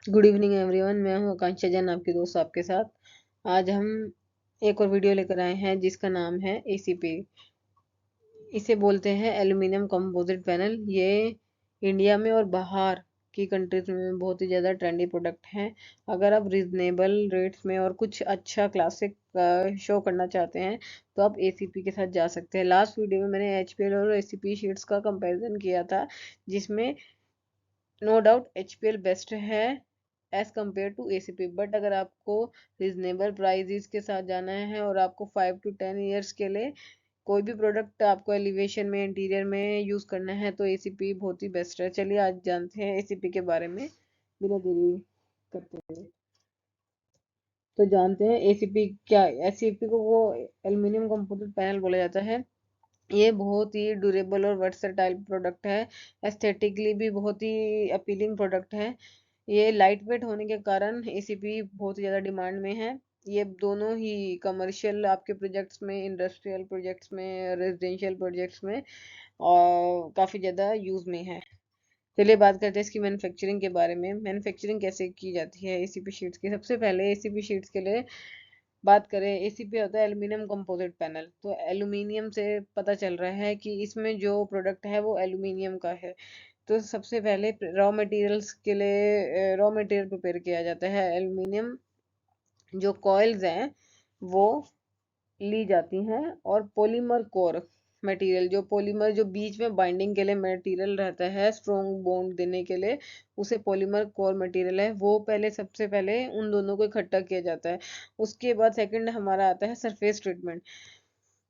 Good evening everyone. मैं हूं आकांक्षा जैन, आपकी दोस्त आपके साथ। आज हम एक और वीडियो लेकर आए हैं जिसका नाम है एसीपी। इसे बोलते हैं एल्यूमिनियम कंपोजिट पैनल। ये इंडिया में और बाहर की कंट्रीज में बहुत ही ज़्यादा ट्रेंडी प्रोडक्ट हैं। अगर आप रिजनेबल रेट्स में और कुछ अच्छा क्लासिक शो करना चाहते हैं तो आप एसीपी के साथ जा सकते हैं। लास्ट वीडियो में मैंने एचपीएल और एसीपी शीट्स का कंपैरिजन किया था, जिसमें नो डाउट एचपीएल बेस्ट है as compare to ACP. But अगर आपको रिजनेबल प्राइजेस के साथ जाना है और आपको 5 to 10 ईयर्स के लिए कोई भी प्रोडक्ट आपको एलिवेशन में इंटीरियर में यूज करना है तो एसीपी बहुत ही बेस्ट है। चलिए आज जानते हैं एसीपी के बारे में बिना देरी करते हुए। तो जानते हैं एसीपी क्या। एसीपी को वो एल्यूमिनियम कंपोजिट पैनल बोला जाता है। ये बहुत ही ड्यूरेबल और वर्सटाइल प्रोडक्ट है। एस्थेटिकली भी बहुत ही अपीलिंग प्रोडक्ट है। ये लाइट वेट होने के कारण एसीपी बहुत ही ज़्यादा डिमांड में है। ये दोनों ही कमर्शियल आपके प्रोजेक्ट्स में, इंडस्ट्रियल प्रोजेक्ट्स में, रेजिडेंशियल प्रोजेक्ट्स में और काफ़ी ज़्यादा यूज़ में है। चलिए बात करते हैं इसकी मैन्युफैक्चरिंग के बारे में। मैन्युफैक्चरिंग कैसे की जाती है एसीपी शीट्स की। सबसे पहले एसीपी शीट्स के लिए बात करें, एसीपी होता है एल्यूमिनियम कंपोजिट पैनल। तो एल्यूमिनियम से पता चल रहा है कि इसमें जो प्रोडक्ट है वो एल्यूमिनियम का है। तो सबसे पहले रॉ मटेरियल्स के लिए रॉ मटेरियल प्रिपेयर किया जाता है। एल्यूमिनियम जो कॉइल्स हैं वो ली जाती हैं, और पॉलीमर कोर मटेरियल, जो पॉलीमर जो बीच में बाइंडिंग के लिए मटेरियल रहता है स्ट्रॉन्ग बॉन्ड देने के लिए, उसे पॉलीमर कोर मटेरियल है वो पहले सबसे पहले उन दोनों को इकट्ठा किया जाता है। उसके बाद सेकंड हमारा आता है surface treatment.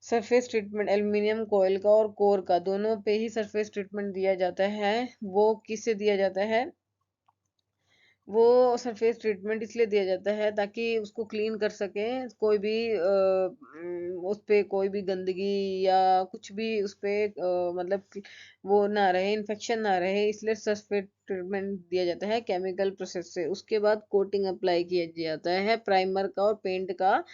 Surface treatment aluminium coil का और कोर का दोनों पे ही सरफेस ट्रीटमेंट दिया जाता है। वो किससे दिया जाता है? वो सरफेस ट्रीटमेंट इसलिए दिया जाता है ताकि उसको क्लीन कर सकें, कोई भी उस पे कोई भी गंदगी या कुछ भी उस पे मतलब कि वो ना रहे, इन्फेक्शन ना रहे, इसलिए सरफेस ट्रीटमेंट दिया जाता है केमिकल प्रोसेस से। उसके बाद कोटिंग अप्लाई किया जाता है प्राइमर का और पेंट का,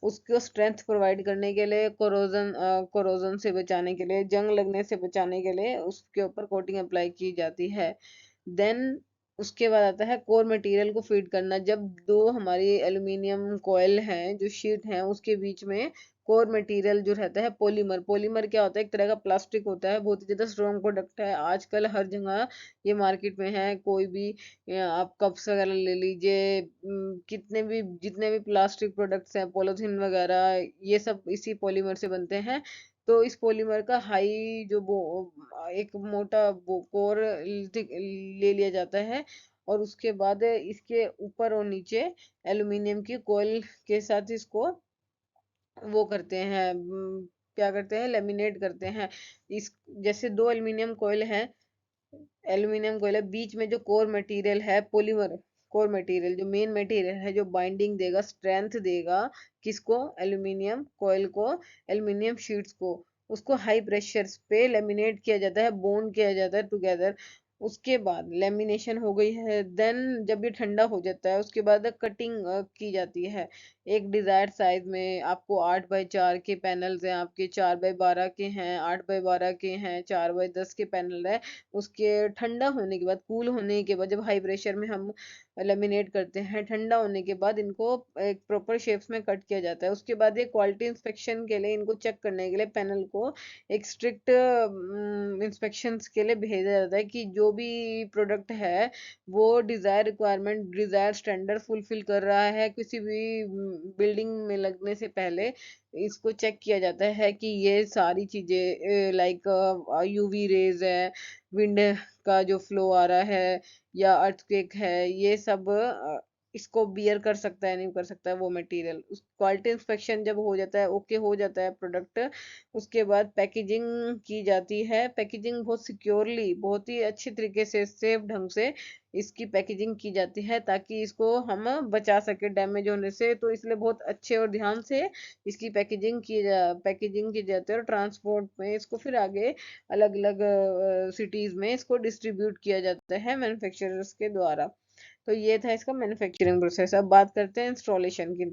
उसको स्ट्रेंथ प्रोवाइड करने के लिए, कोरोजन से बचाने के लिए, जंग लगने से बचाने के लिए उसके ऊपर कोटिंग अप्लाई की जाती है। देन उसके बाद आता है कोर मटेरियल को फीड करना। जब दो हमारी एल्यूमिनियम कॉइल हैं जो शीट हैं उसके बीच में कोर मटेरियल जो रहता है पॉलीमर। पॉलीमर क्या होता है? एक तरह का प्लास्टिक होता है, बहुत ही ज्यादा स्ट्रॉन्ग प्रोडक्ट है। आजकल हर जगह ये मार्केट में है। कोई भी आप कप्स वगैरह ले लीजिए, कितने भी जितने भी प्लास्टिक प्रोडक्ट्स हैं, पॉलीथीन वगैरह, ये सब इसी पॉलीमर से बनते हैं। तो इस पॉलीमर का हाई जो एक मोटा कोर ले लिया जाता है, और उसके बाद इसके ऊपर और नीचे एल्यूमिनियम की कोयल के साथ इसको वो करते हैं, क्या करते हैं, लेमिनेट करते हैं। इस जैसे दो एल्यूमिनियम कोयल है, एल्यूमिनियम कोयल है, बीच में जो कोर मटेरियल है पॉलीमर कोर मटेरियल, जो मेन मटेरियल है जो बाइंडिंग देगा, स्ट्रेंथ देगा किसको? एल्यूमिनियम कोयल को, एल्यूमिनियम शीट्स को। उसको हाई प्रेशर पे लेमिनेट किया जाता है, बॉन्ड किया जाता है टुगेदर। उसके बाद लेमिनेशन हो गई है, देन जब ये ठंडा हो जाता है उसके बाद कटिंग की जाती है एक डिजायर्ड साइज में। आपको 8x4 के पैनल्स हैं, आपके 4x12 के हैं, 8x12 के हैं, 4x10 के पैनल है। उसके ठंडा होने के बाद, कूल होने के बाद, जब हाई प्रेशर में हम लेमिनेट करते हैं, ठंडा होने के बाद इनको एक प्रॉपर शेप्स में कट किया जाता है। उसके बाद एक क्वालिटी इंस्पेक्शन के लिए, इनको चेक करने के लिए पैनल को एक स्ट्रिक्ट इंस्पेक्शंस के लिए भेजा जाता है कि जो भी प्रोडक्ट है वो desire requirement, desire standard fulfil कर रहा है। किसी भी बिल्डिंग में लगने से पहले इसको चेक किया जाता है कि ये सारी चीजें लाइक यूवी रेज है, विंड का जो फ्लो आ रहा है, या अर्थक्वेक है, ये सब इसको बियर कर सकता है नहीं कर सकता है वो मटेरियल। उस क्वालिटी इंस्पेक्शन जब हो जाता है, ओके हो जाता है प्रोडक्ट, उसके बाद पैकेजिंग की जाती है। पैकेजिंग बहुत सिक्योरली, बहुत ही अच्छी तरीके से, सेफ ढंग से इसकी पैकेजिंग की जाती है ताकि इसको हम बचा सके डैमेज होने से। तो इसलिए बहुत अच्छे और ध्यान से इसकी पैकेजिंग की जाती है, और ट्रांसपोर्ट में इसको फिर आगे अलग अलग सिटीज में इसको डिस्ट्रीब्यूट किया जाता है मैन्युफैक्चरर्स के द्वारा। तो ये था इसका मैन्युफैक्चरिंग प्रोसेस। अब बात करते हैं इंस्टॉलेशन की।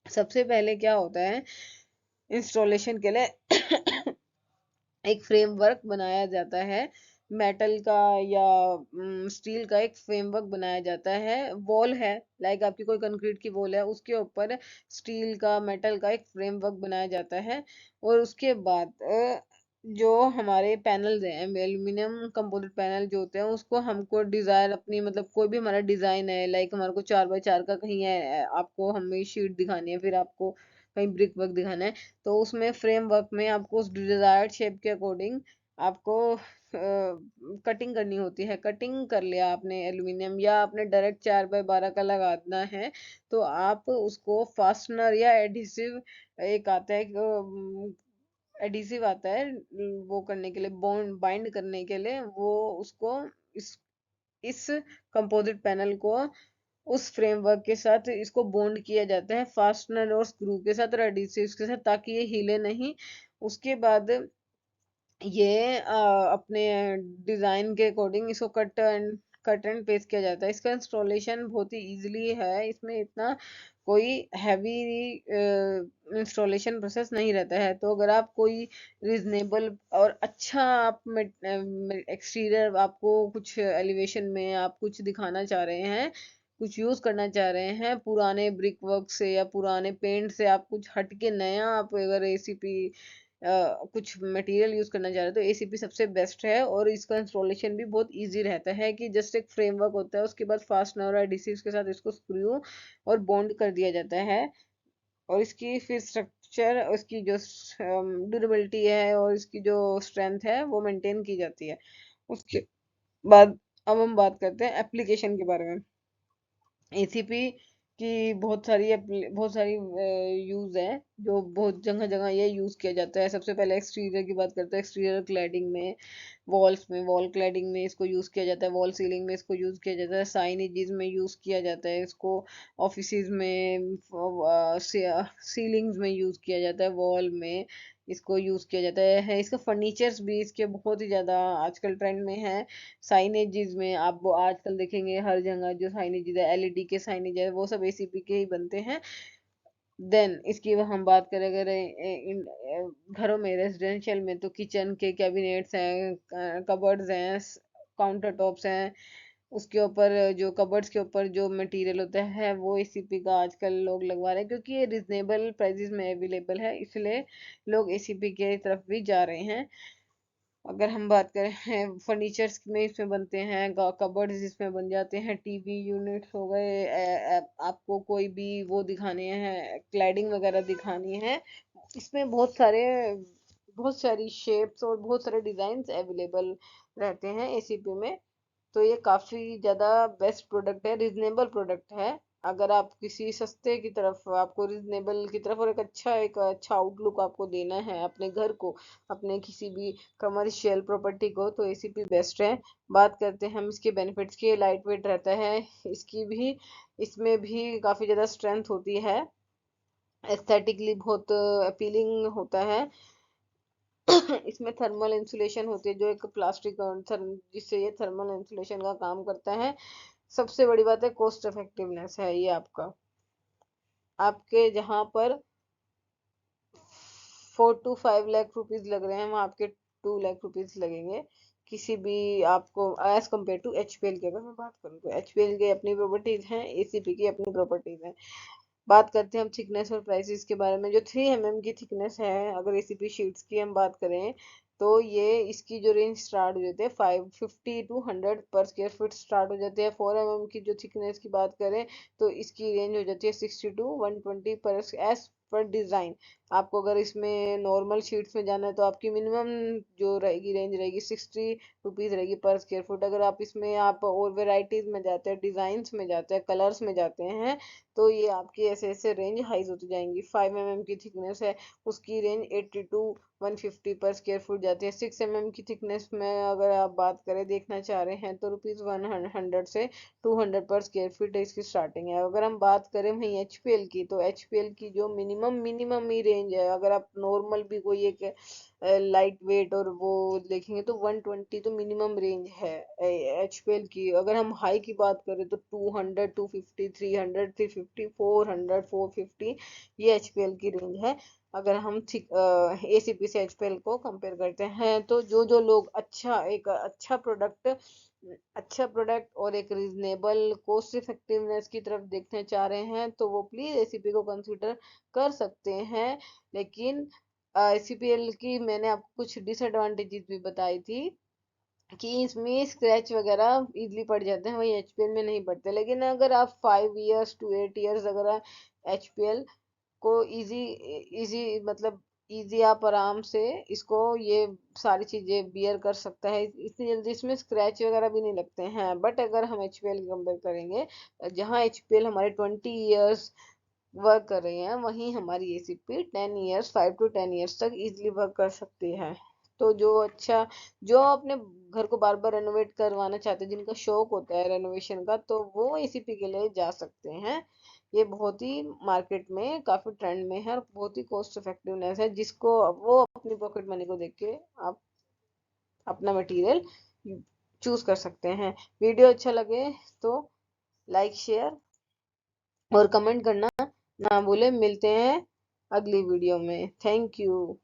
सबसे पहले क्या होता है, इंस्टॉलेशन के लिए एक फ्रेमवर्क बनाया जाता है मेटल का या स्टील का एक फ्रेमवर्क बनाया जाता है। वॉल है, लाइक आपकी कोई कंक्रीट की वॉल है, उसके ऊपर स्टील का मेटल का एक फ्रेमवर्क बनाया जाता है। और उसके बाद जो हमारे पैनल्स हैं, एल्यूमिनियम कंपोजिट पैनल जो होते हैं, उसको हमको डिजायर अपनी मतलब कोई भी हमारा डिजाइन है, लाइक हमारे को 4x4 का कहीं है, आपको हमें शीट दिखानी है, फिर आपको कहीं ब्रिक वर्क दिखाना है, तो उसमें फ्रेमवर्क में आपको उस डिजायर्ड शेप के अकॉर्डिंग आपको कटिंग करनी होती है। कटिंग कर लिया आपने एल्यूमिनियम, या आपने डायरेक्ट 4x12 का लगाना है, तो आप उसको फास्टनर या एडिसिव, एक आता है एडिसिव आता है वो करने के लिए, बॉन्ड बाइंड करने के लिए, वो उसको इस इस कंपोजिट पैनल को उस फ्रेमवर्क के साथ इसको बॉन्ड किया जाता है फास्टनर और स्क्रू के साथ और एडिसिव्स के साथ, ताकि ये हिले नहीं। उसके बाद ये अपने डिजाइन के अकॉर्डिंग इसको कट एंड पेस्ट किया जाता है। इसका इंस्टॉलेशन बहुत ही इजीली है, इसमें इतना कोई हैवी इंस्टॉलेशन प्रोसेस नहीं रहता है। तो अगर आप कोई रीजनेबल और अच्छा आप एक्सटीरियर, आपको कुछ एलिवेशन में आप कुछ दिखाना चाह रहे हैं, कुछ यूज करना चाह रहे हैं, पुराने ब्रिक वर्क से या पुराने पेंट से आप कुछ हटके नया, आप अगर एसीपी कुछ मटेरियल यूज करना चाह रहे हो, तो एसीपी सबसे बेस्ट है। और इसका इंस्टॉलेशन भी बहुत इजी रहता है कि जस्ट एक फ्रेमवर्क होता है, उसके बाद फास्टनर और एडिसिव्स के साथ इसको स्क्रू और बॉन्ड कर दिया जाता है। और इसकी फिर स्ट्रक्चर, उसकी जो ड्यूरेबिलिटी है और इसकी जो स्ट्रेंथ है वो मेंटेन की जाती है। उसके बाद अब हम बात करते हैं एप्लीकेशन के बारे में। एसीपी की बहुत सारी यूज है, जो बहुत जगह जगह ये यूज किया जाता है। सबसे पहले एक्सटीरियर की बात करते हैं। एक्सटीरियर क्लैडिंग में, वॉल्स में, वॉल क्लैडिंग में इसको यूज किया जाता है, वॉल सीलिंग में इसको यूज किया जाता है, साइनेजेस में यूज किया जाता है इसको, ऑफिसेज में, सीलिंग्स में यूज किया जाता है, वॉल में इसको यूज किया जाता है। इसका फर्नीचर्स भी इसके बहुत ही ज्यादा आजकल ट्रेंड में है। साइनेजेस में आप वो आजकल देखेंगे हर जगह जो साइनेजेस है, एलईडी के साइनेज है, वो सब एसीपी के ही बनते हैं। देन इसकी हम बात करें अगर घरों में, रेजिडेंशियल में, तो किचन के कैबिनेट्स हैं, कबर्ड्स हैं, काउंटर टॉप्स हैं, उसके ऊपर जो कबर्ड्स के ऊपर जो मटेरियल होता है वो एसीपी का आजकल लोग लगवा रहे हैं, क्योंकि ये रिजनेबल प्राइसेस में अवेलेबल है, इसलिए लोग एसीपी के तरफ भी जा रहे हैं। अगर हम बात करें फर्नीचर्स में, इसमें बनते हैं कबर्ड्स, इसमें बन जाते हैं टीवी यूनिट्स हो गए, आपको कोई भी वो दिखाने हैं, क्लैडिंग वगैरह दिखानी है, इसमें बहुत सारी शेप्स और बहुत सारे डिजाइन अवेलेबल रहते हैं एसीपी में। तो ये काफी ज्यादा बेस्ट प्रोडक्ट है, रिजनेबल प्रोडक्ट है। अगर आप किसी सस्ते की तरफ, आपको रिजनेबल की तरफ और एक अच्छा आउटलुक आपको देना है अपने घर को, अपने किसी भी कमर्शियल प्रॉपर्टी को, तो एसीपी बेस्ट है। बात करते हैं हम इसके बेनिफिट्स की। लाइट वेट रहता है, इसकी भी इसमें भी काफी ज्यादा स्ट्रेंथ होती है, एस्थेटिकली बहुत अपीलिंग होता है। इसमें थर्मल इंसुलेशन होती है, जो एक प्लास्टिक जिससे ये थर्मल इंसुलेशन का काम करता है। सबसे बड़ी बात है कॉस्ट इफेक्टिवनेस है ये आपका। आपके जहां पर 4 to 5 लाख रुपीज लग रहे हैं, वहां आपके 2 लाख रुपीज लगेंगे किसी भी आपको, एज कम्पेयर टू एचपीएल की अगर मैं बात करूँ, तो एचपीएल की अपनी प्रॉपर्टीज हैं, एसीपी की अपनी प्रॉपर्टीज हैं। बात करते हैं हम थिकनेस और प्राइसेस के बारे में। जो 3 mm की थिकनेस है, अगर एसीपी शीट्स की हम बात करें, तो ये इसकी जो रेंज स्टार्ट हो जाती है 550 to 100 पर स्क्वायर फीट स्टार्ट हो जाती है। 4 mm की जो थिकनेस की बात करें, तो इसकी रेंज हो जाती है 60 to 120 पर एज पर डिजाइन। आपको अगर इसमें नॉर्मल शीट्स में जाना है, तो आपकी मिनिमम जो रहेगी रेंज रहेगी 60 रुपीज रहेगी पर स्क्वायर फुट। अगर आप इसमें आप और वेराइटीज में जाते हैं, डिजाइन में जाते हैं, कलर्स में जाते हैं, तो ये आपकी ऐसे ऐसे रेंज हाइज होती जाएंगी। 5 mm की थिकनेस है, उसकी रेंज 80 to 150 पर स्क्वायर फुट जाती है। 6 mm की थिकनेस में अगर आप बात करें, देखना चाह रहे हैं, तो रुपीज 100 से 200 पर स्क्वायर फीट इसकी स्टार्टिंग है। अगर हम बात करें वहीं एचपीएल की, तो एचपीएल की जो मिनिमम मिनिमम ही रेंज रेंज है। अगर आप नॉर्मल भी कोई एक लाइट वेट और वो देखेंगे तो 120 तो मिनिमम रेंज है एचपीएल की। अगर हम हाई की बात करें तो 200, 250, 300, 350, 400, 450 ये एचपीएल की रेंज है। अगर हम एसीपी से एचपीएल को कंपेयर करते हैं तो जो जो लोग एक अच्छा प्रोडक्ट और एक रीजनेबल कॉस्ट इफेक्टिवनेस की तरफ देखने चाह रहे हैं तो वो प्लीज एसीपी को कंसीडर कर सकते हैं। लेकिन एसीपीएल की मैंने आपको कुछ डिसएडवांटेजेस भी बताई थी कि इसमें स्क्रैच वगैरह इजीली पड़ जाते हैं, वही एचपीएल में नहीं पड़ते। लेकिन अगर आप 5 years to 8 years अगर एचपीएल को इजी इजी मतलब इजी आप आराम से इसको ये सारी चीजें बियर कर सकता है, इतनी जल्दी इसमें स्क्रैच वगैरह भी नहीं लगते हैं। बट अगर हम एचपीएल कंपेयर करेंगे, जहाँ एचपीएल हमारे 20 years वर्क कर रही हैं वहीं हमारी एसीपी 10 years, 5 to 10 years तक इजिली वर्क कर सकती है। तो जो अपने घर को बार बार रेनोवेट करवाना चाहते हैं, जिनका शौक होता है रेनोवेशन का, तो वो एसीपी के लिए जा सकते हैं। ये बहुत ही मार्केट में काफी ट्रेंड में है और बहुत ही कॉस्ट इफेक्टिवनेस है, जिसको वो अपनी पॉकेट मनी को देख के आप अपना मटेरियल चूज कर सकते हैं। वीडियो अच्छा लगे तो लाइक शेयर और कमेंट करना ना भूले। मिलते हैं अगली वीडियो में। Thank you.